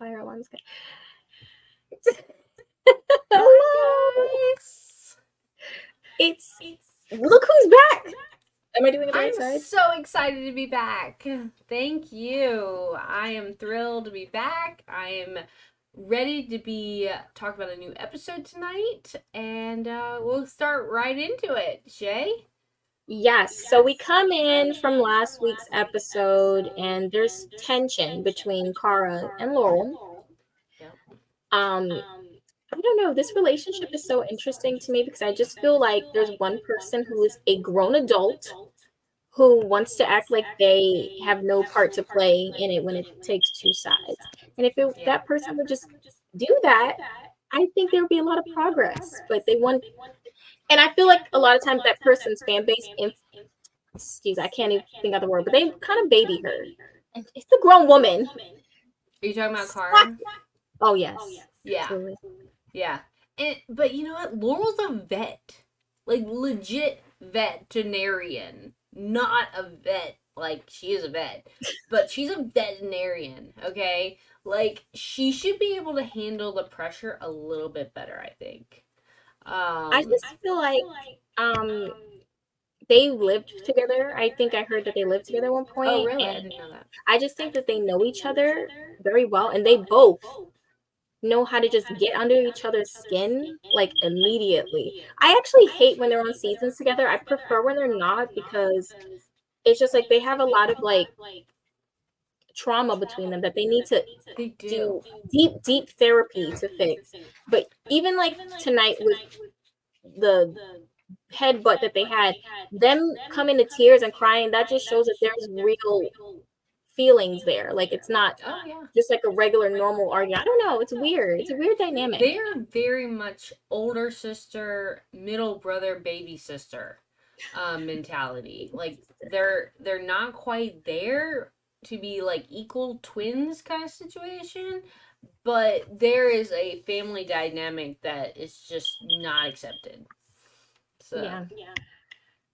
fire alarms. Hello. It's look who's back. Am I doing it the right I'm side? so excited to be back. Thank you. I am thrilled to be back. I am ready to be talk about a new episode tonight, and we'll start right into it. Shay? Yes. So we come in from last week's episode, and there's tension between Kara and Laurel. Yep. I don't know. This relationship is so interesting to me because I just feel like there's one person who is a grown adult who wants to act like they have no part to play in it when it takes two sides. And if that person would just do that, I think there would be a lot of progress. But they want, and I feel like a lot of times that person's fan base, excuse, I can't even think of the word, but they kind of baby her. And it's a grown woman. Are you talking about Kara? Oh yes. Yeah. Absolutely. Yeah. But you know what? Laurel's a vet. Like, legit veterinarian. Not a vet. Like, she is a vet. But she's a veterinarian, okay? Like, she should be able to handle the pressure a little bit better, I think. I just feel like they lived together. I think I heard that they lived together at one point. Oh, really? And I didn't know that. I just think that they know each other very well, and they both know how to just get under each other's skin like immediately. I actually hate when they're on seasons together. I prefer when they're not because it's just like they have a lot of like trauma between them that they need to do deep therapy to fix. But even like tonight with the headbutt that they had, them coming to tears and crying, that just shows that there's real feelings there. Like it's not just like a regular normal argument. I don't know. It's weird. It's a weird dynamic. They are very much older sister, middle brother, baby sister mentality. Like they're not quite there to be like equal twins kind of situation, but there is a family dynamic that is just not accepted. So yeah.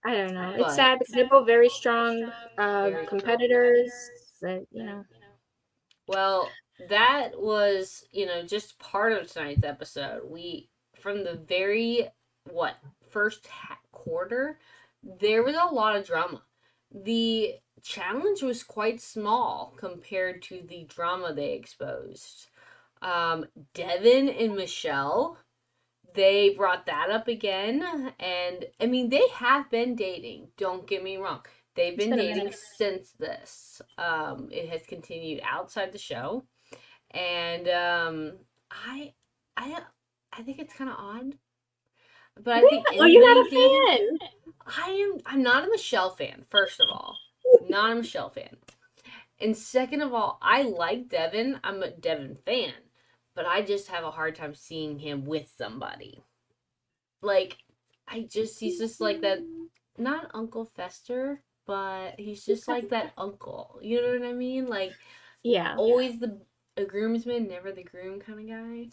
I don't know. It's sad because they're both very strong competitors. But, you know. Well, that was, just part of tonight's episode. From the very, first quarter, there was a lot of drama. The challenge was quite small compared to the drama they exposed. Devin and Michelle, they brought that up again. And, I mean, they have been dating. Don't get me wrong. They've been dating since this. It has continued outside the show. And I think it's kind of odd. But I think you're not a fan. I'm not a Michelle fan, first of all. Not a Michelle fan. And second of all, I like Devin. I'm a Devin fan. But I just have a hard time seeing him with somebody. Like, he's just like that, not Uncle Fester, but he's just like that uncle. You know what I mean? Like, always a groomsman, never the groom kind of guy.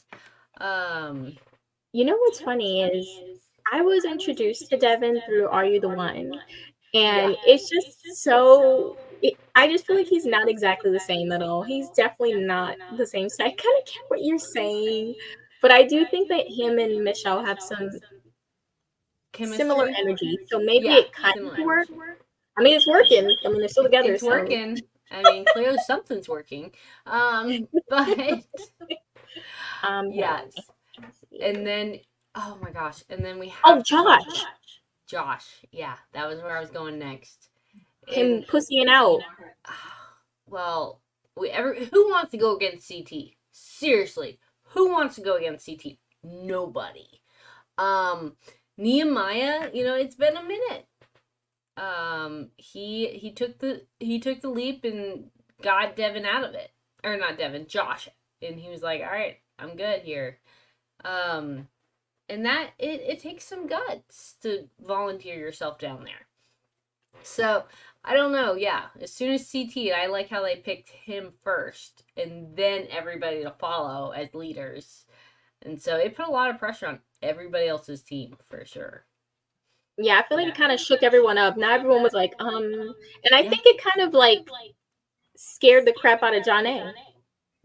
You know what's funny is I was introduced to Devin through Are You the One? And it's just so, I just feel like he's not exactly the same at all. He's definitely not the same. So I kind of get what you're saying. But I do think that him and Michelle have some similar energy. So maybe it kind of works. I mean, it's working. I mean, they're still together. It's working. I mean, clearly something's working. But yes. And then, oh my gosh. And then we have Josh. Yeah, that was where I was going next. Him pussying out. Well, who wants to go against CT? Seriously, who wants to go against CT? Nobody. Nehemiah, it's been a minute. He took the leap and got Devin out of it. Or not Devin, Josh. And he was like, all right, I'm good here. And that it takes some guts to volunteer yourself down there. So I don't know. Yeah, as soon as CT, I like how they picked him first and then everybody to follow as leaders. And so it put a lot of pressure on everybody else's team for sure. Yeah, I feel like it kind of shook everyone up. Now everyone was like, and I think it kind of like scared the crap out of John A.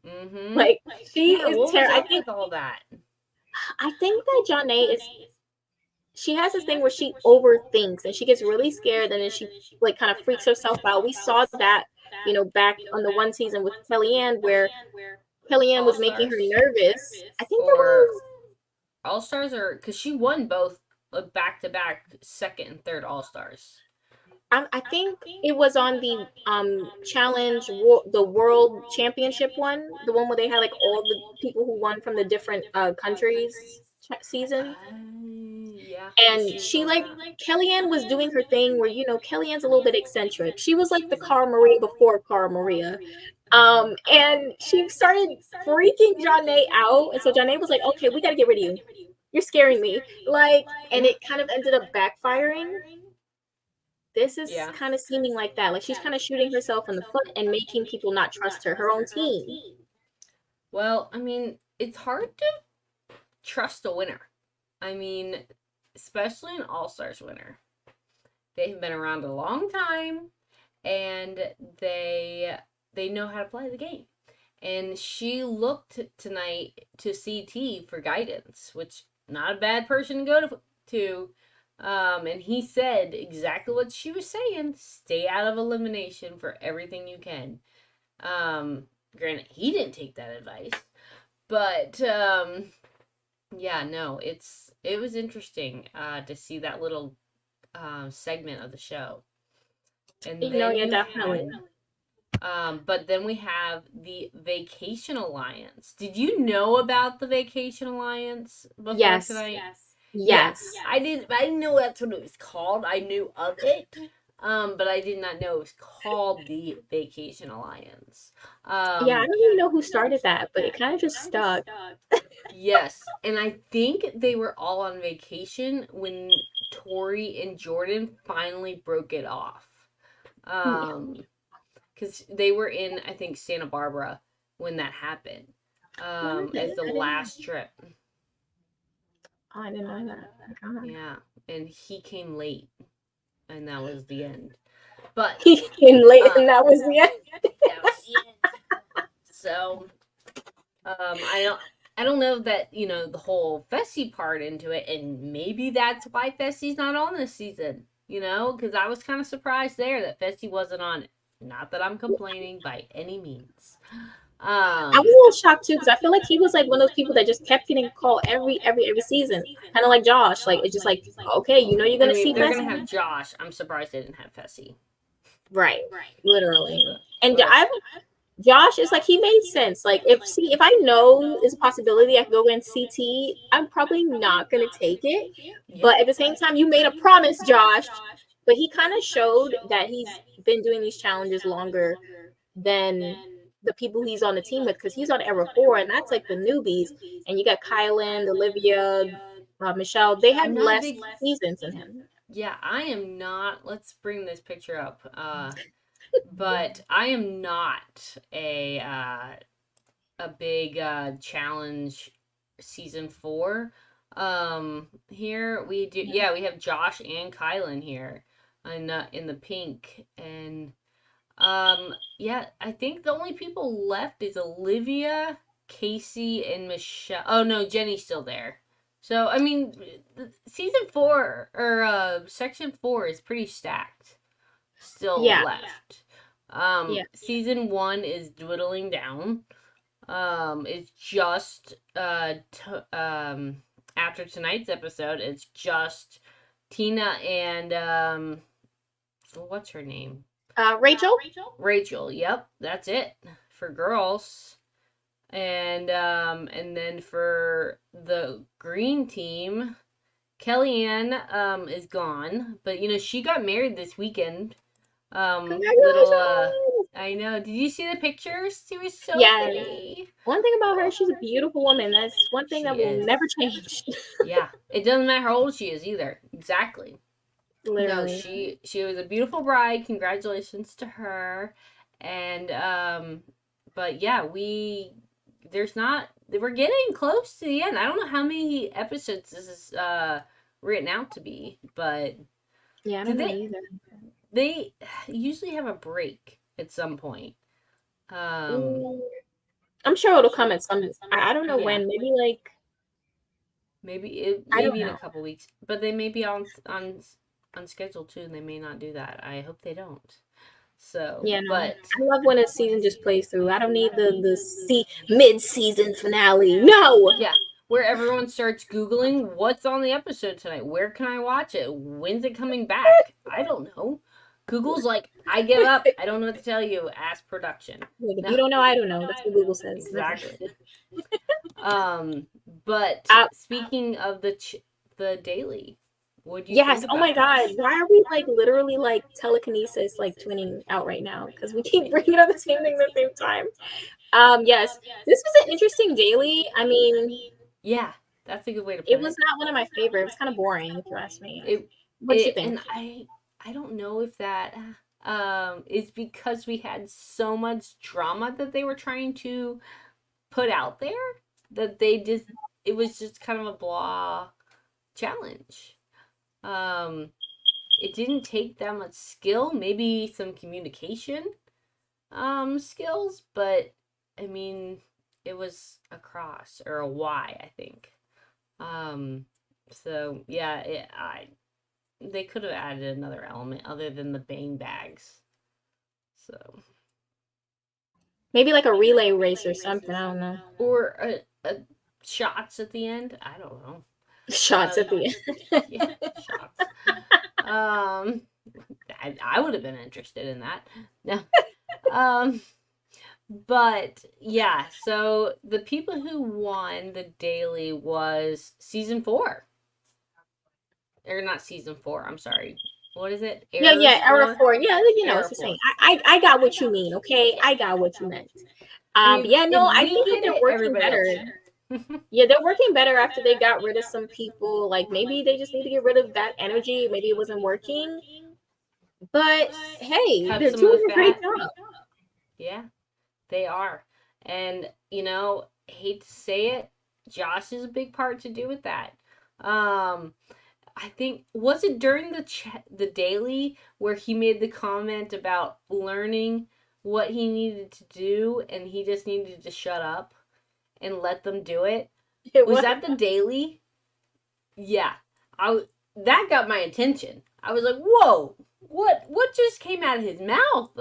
Mm-hmm. Like she Yeah, is what was terrible. up with all that? I think that Janae is she has this thing where she overthinks and she gets really scared and then she like kind of freaks herself out. We saw that, back on the one season with Kellyanne where Kellyanne All was making her Stars nervous. I think that or was All Stars, or because she won both back to back second and third All Stars. I think it was on the challenge the world championship one, the one where they had like all the people who won from the different countries season. Yeah, And she was she on like that. Kellyanne was doing her thing where Kellyanne's a little bit eccentric. She was like the Cara Maria before Cara Maria. And she started freaking Janae out. And so Janae was like, okay, we got to get rid of you. You're scaring me. Like, and Yeah. it kind of ended up backfiring. This is Yeah. kind of seeming like that. Like, she's kind of shooting herself in the foot and making people not trust her own team. Well, I mean, it's hard to trust a winner. I mean, especially an All Stars winner. They've been around a long time, and they know how to play the game. And she looked tonight to CT for guidance, which not a bad person to go to. And he said exactly what she was saying: stay out of elimination for everything you can. Granted, he didn't take that advice, but yeah, no, it was interesting to see that little segment of the show. And then Yeah, you definitely. had but then we have the Vacation Alliance. Did you know about the Vacation Alliance before Yes. tonight? Yeah, Yes. I didn't know that's what it was called. I knew of it. But I did not know it was called the Vacation Alliance. Yeah, I Um, don't even know who started that, but it kind of just stuck. yes, and I think they were all on vacation when Tori and Jordan finally broke it off. Yeah. Because they were in, I think, Santa Barbara when that happened, Were as they? the I didn't. last trip. Oh, I didn't know that. God. Yeah, and he came late, and that was the end. But He came late, uh, and that was the end. that was the end. So, I don't know that the whole Fessy part into it, and maybe that's why Fessy's not on this season. Because I was kind of surprised there that Fessy wasn't on it. Not that I'm complaining by any means. I was a little shocked too because I feel like he was like one of those people that just kept getting called every season, kind of like Josh. Like it's just like, okay, you're I gonna mean, see if they're gonna Fessy, have Josh, I'm surprised they didn't have Fessy. right? Literally. And But Josh is like he made sense. Like if I know there's a possibility I can go in CT, I'm probably not gonna take it. yeah, But at the same time, you made a promise, Josh. But he kind of showed that he's been doing these challenges longer than the people he's on the team with because he's on Era 4, and that's like the newbies. And you got Kylan, Olivia, Michelle. They have I'm not a less big. seasons than him. Yeah, I am not. Let's bring this picture up. But I am not a big challenge season 4. Here we do. Yeah, we have Josh and Kylan here, in the pink, and yeah, I think the only people left is Olivia, Casey, and Michelle. Oh no, Jenny's still there. So I mean, season 4 or section 4 is pretty stacked. Still Yeah, left. yeah. Season 1 is dwindling down. It's just after tonight's episode, it's just Tina and what's her name? Rachel. Rachel. Yep, that's it for girls. And then for the green team, Kellyanne is gone, but she got married this weekend. Little Congratulations. I know. Did you see the pictures? She was so Yes. pretty. One thing about her, she's a beautiful woman. That's one thing She that will is. never change. Yeah. It doesn't matter how old she is either. Exactly. No, Literally. she was a beautiful bride. Congratulations to her. And but yeah, we're getting close to the end. I don't know how many episodes this is written out to be, but Yeah, I do don't know either. they usually have a break at some point. Um Mm, I'm sure it'll come at some. I don't know when. Maybe like I don't maybe in a know. couple weeks, but they may be on schedule too, and they may not do that. I hope they don't. So, Yeah, no. but I love when a season just plays through. I don't need the mid-season finale. No. yeah, where everyone starts Googling what's on the episode tonight. Where can I watch it? When's it coming back? I don't know. Google's like, I give up. I don't know what to tell you. Ask production. Like, if No, you don't know, I don't know. That's what Google says. exactly. But Uh, speaking of the daily, what do you yes. think Oh about my God. this? Why are we like literally like telekinesis, like twinning out right now? Because we keep bringing up the same thing at the same time. Yes. This was an interesting daily. I mean, Yeah, that's a good way to put it it. was not one of my favorites. It was kind of boring, if you ask me. It, What do you think? and I don't know if that is because we had so much drama that they were trying to put out there that it was just kind of a blah challenge. It didn't take that much skill, maybe some communication skills, but I mean, it was a cross or a Y, I think. So yeah, they could have added another element other than the bang bags. So Maybe like a relay race or something. I don't know. or a shots at the end. I don't know. Shots at the end. Yeah, shots. I would have been interested in that. No. But yeah, so the people who won the daily was season 4. Or not season 4, I'm sorry. What is it? Yeah, Era 4. Yeah, you know, Era it's the 4. same. I got what you mean, okay? I got what you meant. If, Yeah, no, I we think that get they're it, working everybody better. else. Yeah, they're working better after they got rid of some people. Like maybe they just need to get rid of that energy. Maybe it wasn't working. But hey, Cut they're some of doing the a great fat. job. Yeah, they are. And, hate to say it, Josh is a big part to do with that. I think, was it during the daily where he made the comment about learning what he needed to do and he just needed to shut up and let them do it? Was that the daily? Yeah. That got my attention. I was like, "Whoa. What just came out of his mouth?"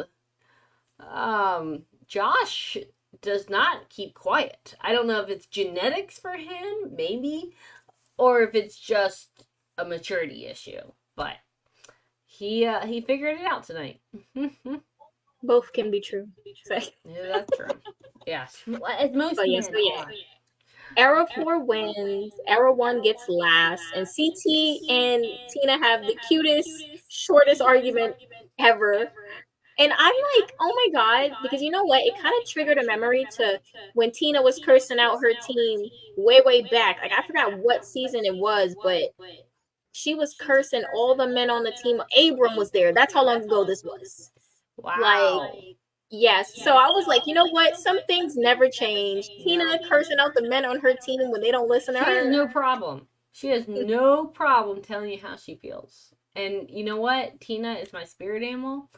Josh does not keep quiet. I don't know if it's genetics for him, maybe, or if it's just a maturity issue, but he figured it out tonight. Both can be true. So, Yeah, that's true. Yes, as most men are. Era 4 wins. Era 1 gets last, and CT and Tina have the cutest, shortest argument ever. And I'm like, oh my God, because you know what? It kind of triggered a memory to when Tina was cursing out her team way, way back. Like, I forgot what season it was, but she was cursing all the men on the team. Abram was there. That's how long ago this was. Wow. Like, yes. So I was like, you know what? Some things never change. Tina cursing out the men on her team when they don't listen to her. She has no problem. She has no problem telling you how she feels. And you know what? Tina is my spirit animal.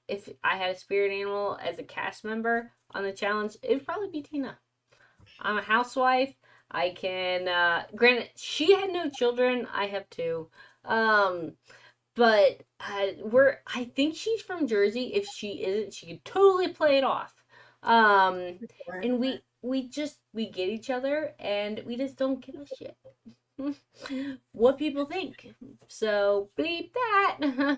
If I had a spirit animal as a cast member on the challenge, it would probably be Tina. I'm a housewife. I can, granted, she had no children. I have 2. But I think she's from Jersey. If she isn't, she could totally play it off. And we get each other and we just don't give a shit what people think. So bleep that.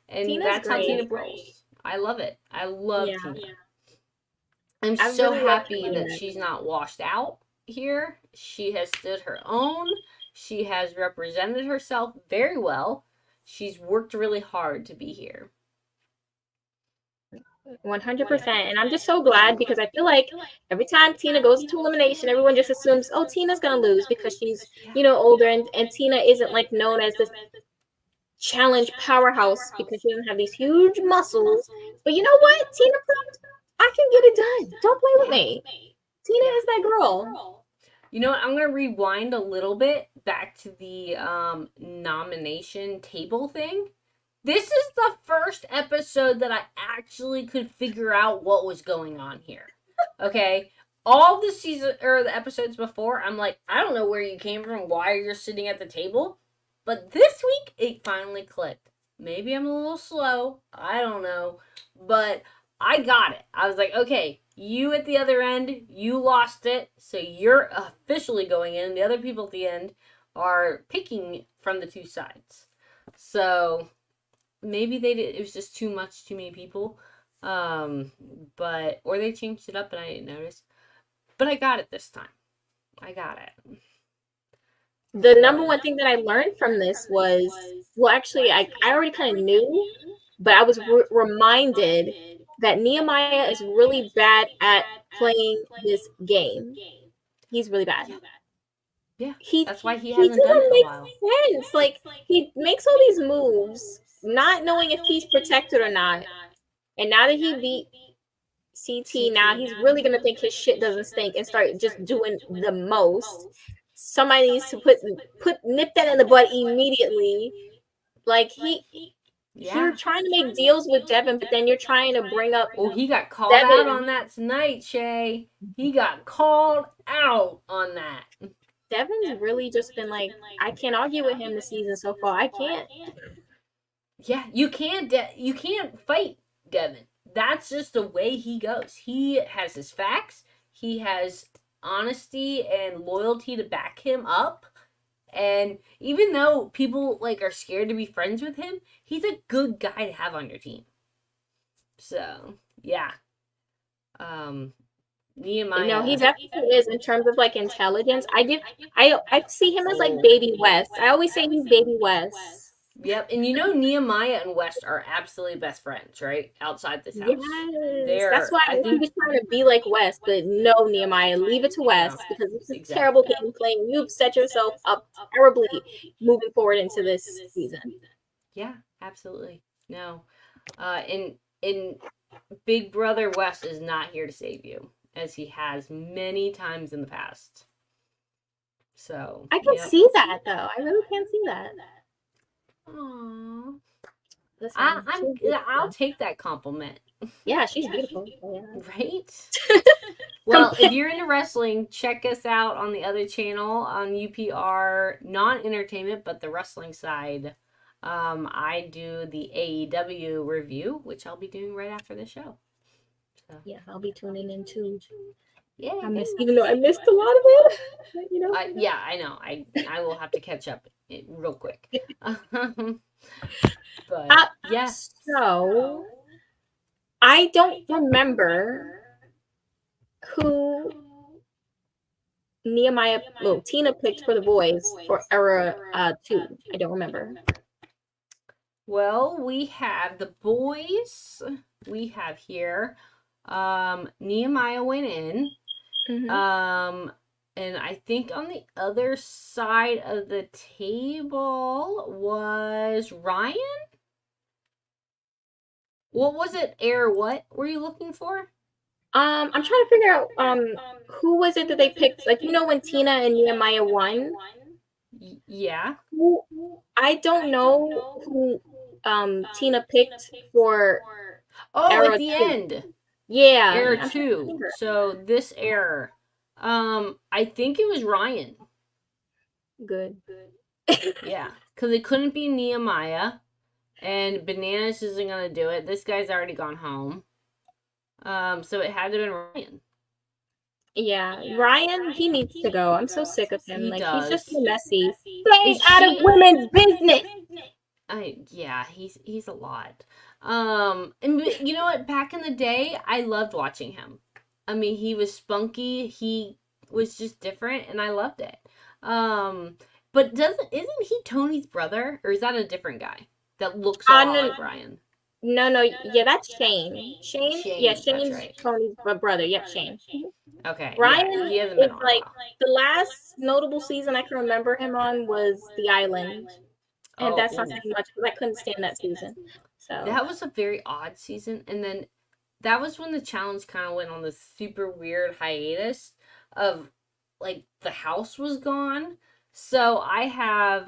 And Tina's that's great. how Tina rolls. I love it. I love Tina. I'm I so really happy love that Tina. she's not washed out here. She has stood her own. She has represented herself very well. She's worked really hard to be here. 100%. And I'm just so glad because I feel like every time Tina goes into elimination, everyone just assumes, oh, Tina's going to lose because she's, older. And Tina isn't like known as this challenge powerhouse because she doesn't have these huge muscles. But you know what? Tina, I can get it done. Don't play with me. Tina is that girl. You know what? I'm going to rewind a little bit back to the nomination table thing. This is the first episode that I actually could figure out what was going on here. Okay? all the season or the episodes before, I'm like, I don't know where you came from, why you're sitting at the table. But this week, it finally clicked. Maybe I'm a little slow. I don't know. But I got it. I was like, okay, you at the other end, you lost it. So you're officially going in. The other people at the end are picking from the two sides. So maybe they did. It was just too many people. Or they changed it up and I didn't notice. But I got it this time. I got it. The number one thing that I learned from this was, well, actually, I already kind of knew, but I was reminded that Nehemiah is really bad at playing this game. He's really bad. Yeah, He that's why he he hasn't done it doesn't in a make while. sense. Like, he makes all these moves, not knowing if he's protected or not. And now that he beat CT, now he's really gonna think his shit doesn't stink and start just doing the most. Somebody needs to nip that in the bud immediately. Like, you're trying to make deals with Devin, but then you're trying to bring up Oh, he got called Devin. out on that tonight, Shay. He got called out on that. Devin's really just been like, I can't argue with him this season so far. I can't. Yeah, you can't fight Devin. That's just the way he goes. He has his facts. He has honesty and loyalty to back him up. And even though people like are scared to be friends with him, he's a good guy to have on your team. So, yeah. Nehemiah. No, he definitely is in terms of like intelligence. I see him as like baby West. I always say he's baby West. Yep, and you know Nehemiah and West are absolutely best friends, right? Outside this house. Yes, that's why I think he was trying to be like West, but no, Nehemiah, leave it to West because it's a terrible game playing. You've set yourself up terribly moving forward into this season. Yeah, absolutely. No, in Big Brother West is not here to save you, as he has many times in the past. So I can see that though. I really can see that. Aww. Listen, I'll take that compliment. Yeah, she's beautiful. Right? Well, if you're into wrestling, check us out on the other channel on UPR, non-entertainment, but the wrestling side. I do the AEW review, which I'll be doing right after the show. So. Yeah, I'll be tuning in too. Yeah, even though I missed a lot of it. You know. Yeah, I know. I will have to catch up real quick. But yeah. So I don't remember who Tina picked for the boys for era 2. I don't remember. Well, we have the boys. We have here. Nehemiah went in. Mm-hmm. And I think on the other side of the table was Ryan. What was it? What were you looking for? I'm trying to figure out who was it that they picked? Like, you know, when Tina and Nehemiah won? Yeah. I don't know who Tina picked for at the end. Yeah. Era 2. So this error. I think it was Ryan. Good. Yeah, because it couldn't be Nehemiah, and Bananas isn't gonna do it. This guy's already gone home. So it had to have been Ryan. Yeah, Ryan, he needs to go. I'm so sick of him. He's just so messy. Stay out of women's business. He's a lot. And you know what? Back in the day, I loved watching him. I mean, he was spunky. He was just different, and I loved it. But isn't he Tony's brother, or is that a different guy that looks a lot like Ryan? No, yeah, that's Shane. Shane, yeah, Shane's right. Tony's brother. Yep, Shane. Okay. Ryan is like the last notable season I can remember him on was The Island, and that's not saying much because I couldn't stand that season. So that was a very odd season, and then that was when the challenge kind of went on this super weird hiatus of like the house was gone. So I have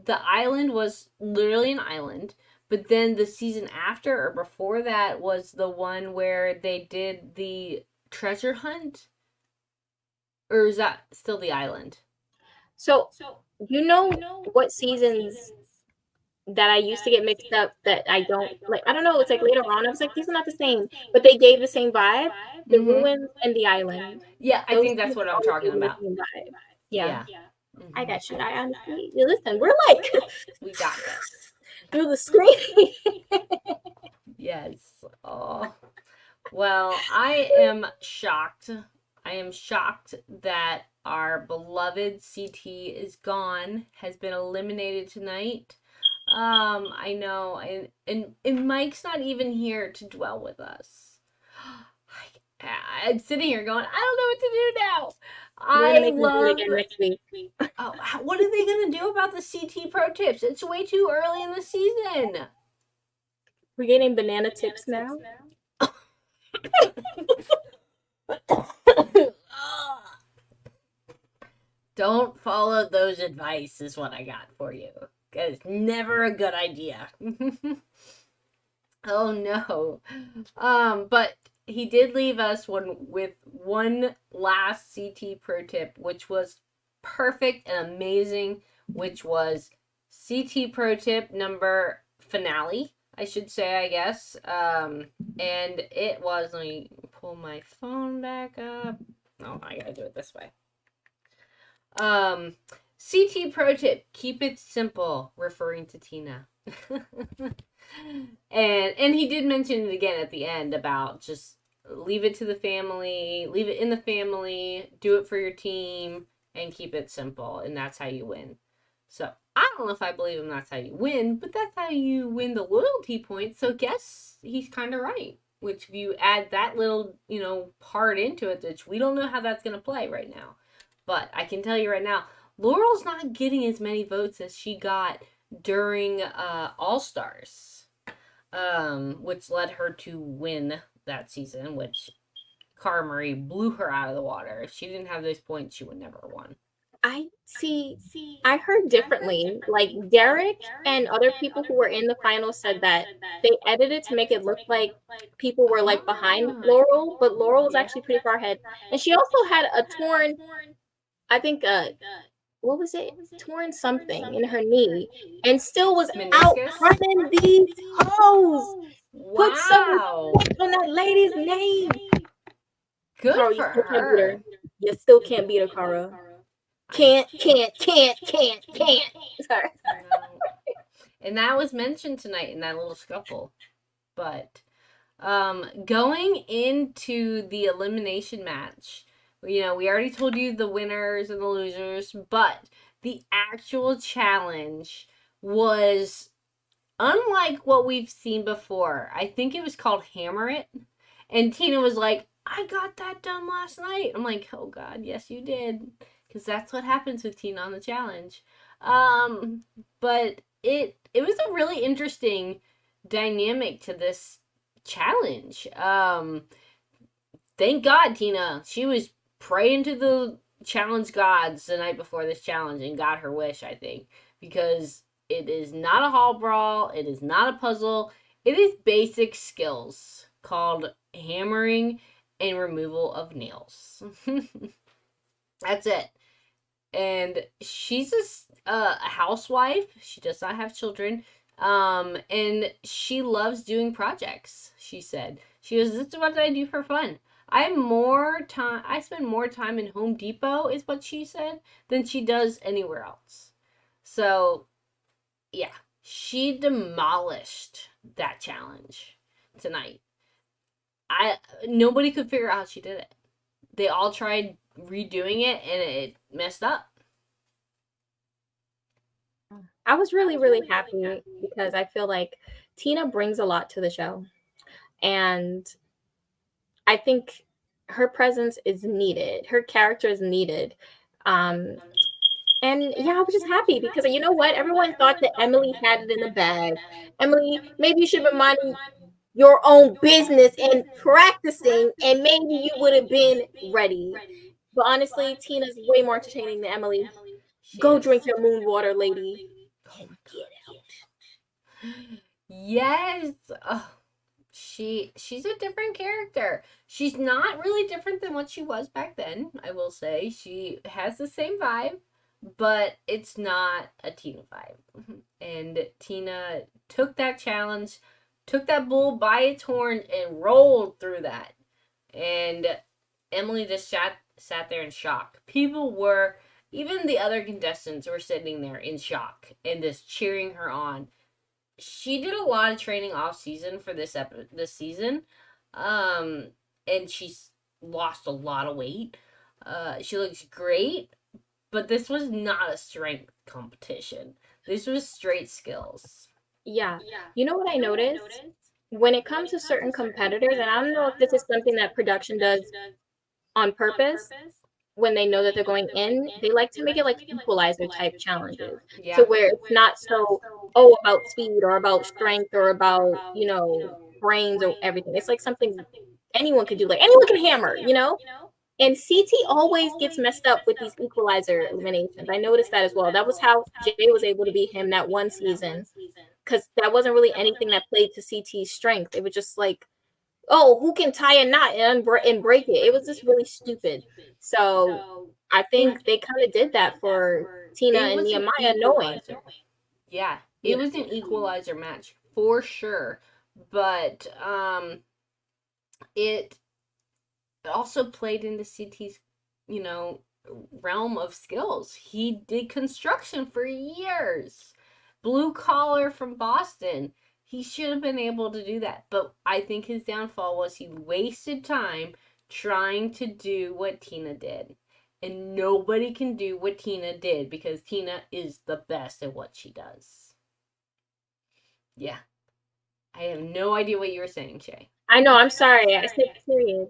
the island was literally an island, But then the season after or before that was the one where they did the treasure hunt, or is that still the island? So, you know what seasons that I used to get mixed up that I don't like? I don't know. It's like later on, I was like, these are not the same, but they gave the same vibe. The Mm-hmm. ruins and the island. Yeah, I Those think that's two what I'm always talking gave me about. the same vibe. Yeah, Yeah. I Mm-hmm. got you. I honestly, you listen. We're like We got this. through the screen. Yes. Oh. Well, I am shocked. I am shocked that our beloved CT is gone, has been eliminated tonight. I know, and Mike's not even here to dwell with us. I'm sitting here going, I don't know what to do now. We're gonna I make them do it love. again next week. Oh, what are they gonna do about the CT pro tips? It's way too early in the season. We're getting banana tips now. Don't follow those advice is what I got for you. It's never a good idea. Oh no. But he did leave us with one last CT pro tip, which was perfect and amazing, which was CT pro tip number finale, I should say, I guess. And it was, let me pull my phone back up. Oh, I gotta do it this way. CT pro tip: keep it simple, referring to Tina. and he did mention it again at the end about just leave it to the family, leave it in the family, do it for your team, and keep it simple, and that's how you win. So I don't know if I believe him that's how you win, but that's how you win the loyalty points. So guess he's kind of right. Which if you add that little, part into it, which we don't know how that's gonna play right now. But I can tell you right now, Laurel's not getting as many votes as she got during All Stars, which led her to win that season, which Cara Marie blew her out of the water. If she didn't have those points, she would never have won. I see. I heard differently. Like Derek and other people who were in the final said that they edited to make it look like people were like behind Laurel, but Laurel was Yeah. actually pretty far ahead. And she also had a torn, I think, what was it? Torn something in her knee, and still was out Meniscus? running these hoes. Put some Wow. respect on that lady's name. Good Cara, you for still can't beat her. her. You still can't beat her, Cara. Can't. Sorry. And that was mentioned tonight in that little scuffle. But going into the elimination match, we already told you the winners and the losers, but the actual challenge was unlike what we've seen before. I think it was called Hammer It. And Tina was like, I got that done last night. I'm like, oh God, yes you did. Because that's what happens with Tina on the challenge. But it was a really interesting dynamic to this challenge. Thank God, Tina. She was praying to the challenge gods the night before this challenge and got her wish, I think. Because it is not a hall brawl, it is not a puzzle, it is basic skills called hammering and removal of nails. That's it. And she's a housewife. She does not have children. And she loves doing projects, she said. She goes, this is what I do for fun. I spend more time in Home Depot, is what she said, than she does anywhere else. So, yeah, she demolished that challenge tonight. Nobody could figure out how she did it. They all tried redoing it and it messed up. I was really, really happy because I feel like Tina brings a lot to the show. And I think her presence is needed. Her character is needed. And yeah, I was just happy because you know what? Everyone thought that Emily had it in the bag. Emily, maybe you should have minded your own business and practicing, and maybe you would have been ready. But honestly, Tina's way more entertaining than Emily. Go drink your moon water, lady. And get out. Yes. Oh, she's a different character. She's not really different than what she was back then, I will say. She has the same vibe, but it's not a Tina vibe. And Tina took that challenge, took that bull by its horn and rolled through that. And Emily just sat there in shock. People were, even the other contestants were sitting there in shock and just cheering her on. She did a lot of training off season for this season, um, and she's lost a lot of weight. She looks great, but this was not a strength competition. This was straight skills. Yeah. You know what I noticed? When it comes to certain competitors, and I don't know if this is something that production does on purpose, when they know that they're going in, they like to make it like equalizer type challenges to Yeah. where it's not so, oh, about speed or about strength or about, brains or everything. It's like something anyone could do. Like anyone can hammer, And CT always gets messed up with these equalizer eliminations. I noticed that as well. That was how Jay was able to beat him that one season because that wasn't really anything that played to CT's strength. It was just like, oh, who can tie a knot and break it? It was just really stupid. So I It think they kind of did that for Tina it and was an Nehemiah, knowing, equalizer. Yeah, it yeah, was an equalizer match for sure. But it also played into CT's, you know, realm of skills. He did construction for years. Blue collar from Boston. He should have been able to do that. But I think his downfall was he wasted time trying to do what Tina did. And nobody can do what Tina did because Tina is the best at what she does. Yeah. I have no idea what you were saying, Shay. I know. I'm sorry. I said period.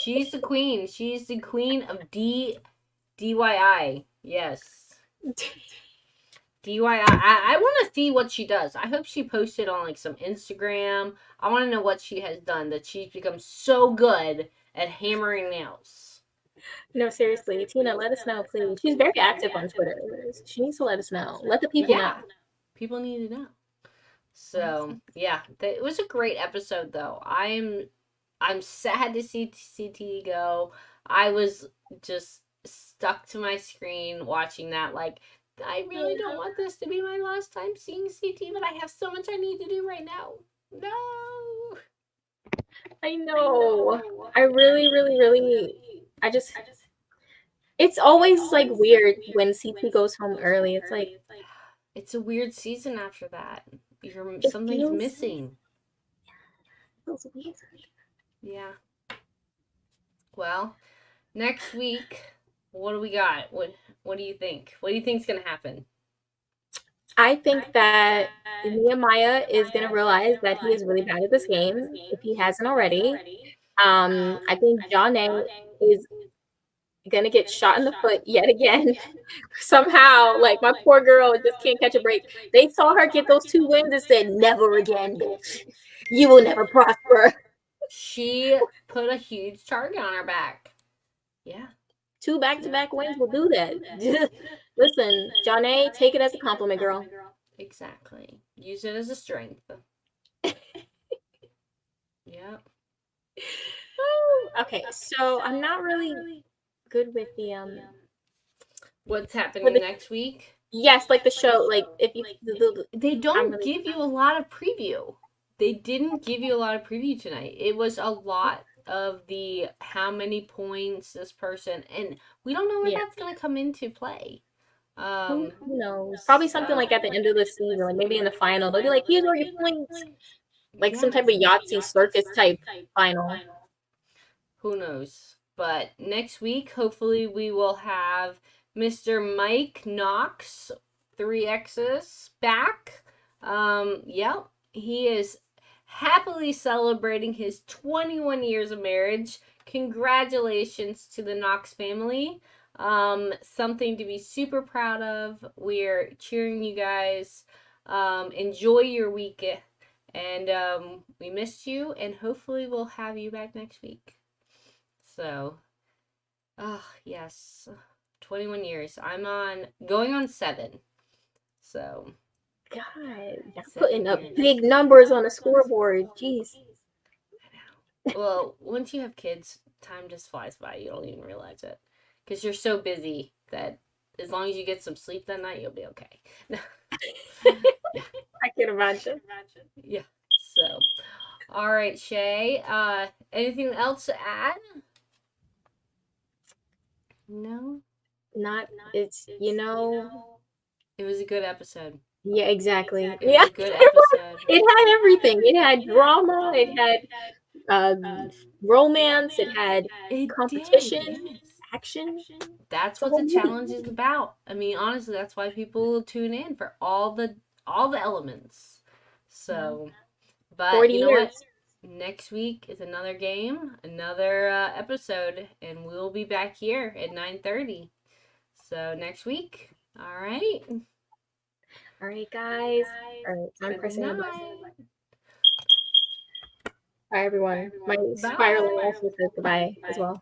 She's the queen. She's the queen of DIY. Yes. DIY. I want to see what she does. I hope she posted on like some Instagram. I want to know what she has done that she's become so good at hammering nails. No, seriously, Tina, let us know, please. She's very active on Twitter. She needs to let us know. Let the people know. Yeah. People need to know. So yeah, it was a great episode though. I'm sad to see CT go. I was just stuck to my screen watching that. Like, I really don't want this to be my last time seeing CT, but I have so much I need to do right now. No. I know. I really, really, really. I just. It's always like weird when CT goes home early. It's like It's a weird season after that. it Something's feels missing. weird. Yeah. Well, next week, what do we got? What do you think? What do you think's gonna happen? I think that Nehemiah is gonna realize that he is really bad at this game if he hasn't already. I think John A is gonna get shot in the foot yet again somehow. Like my poor girl just can't catch a break. They saw her get those 2 wins and said, "Never again, bitch. You will never prosper." She put a huge target on her back. Yeah. 2 back-to-back wins will do that. Listen, John A, take it as a compliment, girl. Exactly. Use it as a strength. Yeah. Okay, so I'm not really good with the What's for happening the next week? yes, like the show, like if you They I'm don't really give you a lot of preview. They didn't give you a lot of preview tonight. It was a lot of the how many points this person, and we don't know where yeah. that's going to come into play. Who knows? Probably something like at the end of the season, like maybe in the final, they'll be like, "Here's all your points," like some Yeah. type of Yahtzee circus type final. Who knows? But next week, hopefully, we will have Mr. Mike Knoxxx, 3X's, back. Yep, he is happily celebrating his 21 years of marriage. Congratulations to the Knox family. Something to be super proud of. We're cheering you guys. Enjoy your week. And we missed you, and hopefully, we'll have you back next week. So, yes, 21 years. I'm on going on 7. So, God, you're Seven putting up years. big numbers on the scoreboard. Jeez. Well, once you have kids, time just flies by. You don't even realize it. Because you're so busy that as long as you get some sleep that night, you'll be okay. Yeah. I can imagine. Yeah. So, all right, Shay. Anything else to add? No. Not, it's, It was a good episode. yeah, exactly. It Yeah, was a good episode. it had everything. It had drama. It had romance. It had It competition, did. action. That's It's a what whole the movie. challenge is about. I mean, honestly, that's why people tune in for all the elements. So, but 40 you know what? years. Next week is another game, another episode, and we'll be back here at 9:30. So next week. All right. All right, guys. All right, I'm Good pressing the button. night. Bye, everyone. My Bye. spiraling also says goodbye as well.